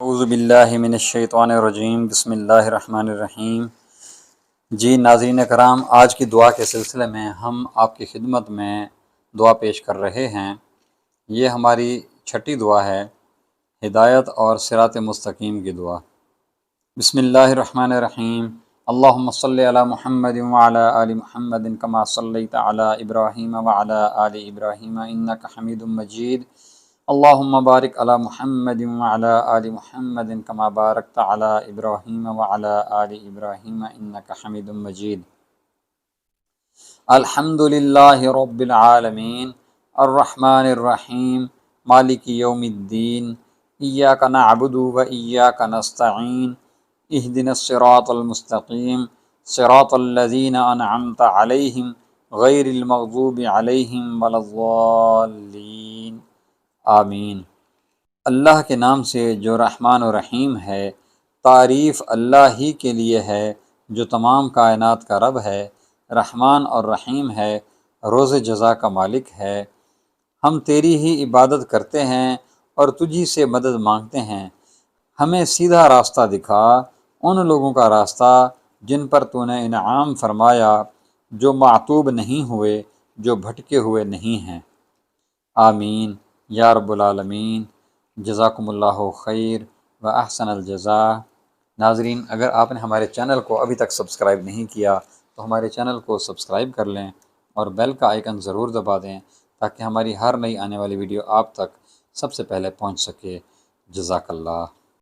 اعوذ باللہ من الشیطان الرجیم، بسم اللہ الرحمن الرحیم۔ جی ناظرین کرام، آج کی دعا کے سلسلے میں ہم آپ کی خدمت میں دعا پیش کر رہے ہیں۔ یہ ہماری چھٹی دعا ہے، ہدایت اور صراط مستقیم کی دعا۔ بسم اللہ الرحمن الرحیم۔ اللہم صلی علی محمد وعلی آل محمد کما صلیت علی ابراہیم وعلی آل ابراہیم انک حمید مجید۔ اللہم بارک علی محمد وعلی آل محمد کما بارکت علی ابراہیم وعلی آل ابراہیم انک حمید مجید۔ الحمد للہ رب العالمین، الرحمن الرحیم، مالک یوم الدین، ایاک نعبد و ایاک نستعین، اہدنا الصراط المستقیم، صراط الذین انعمت علیہم غیر المغضوب علیہم ولا الضالین، آمین۔ اللہ کے نام سے جو رحمان و رحیم ہے۔ تعریف اللہ ہی کے لیے ہے جو تمام کائنات کا رب ہے، رحمان اور رحیم ہے، روز جزا کا مالک ہے۔ ہم تیری ہی عبادت کرتے ہیں اور تجھی سے مدد مانگتے ہیں۔ ہمیں سیدھا راستہ دکھا، ان لوگوں کا راستہ جن پر تو نے انعام فرمایا، جو معتوب نہیں ہوئے، جو بھٹکے ہوئے نہیں ہیں۔ آمین یا رب العالمین۔ جزاکم اللہ خیر و احسن الجزاء۔ ناظرین، اگر آپ نے ہمارے چینل کو ابھی تک سبسکرائب نہیں کیا تو ہمارے چینل کو سبسکرائب کر لیں اور بیل کا آئیکن ضرور دبا دیں تاکہ ہماری ہر نئی آنے والی ویڈیو آپ تک سب سے پہلے پہنچ سکے۔ جزاک اللہ۔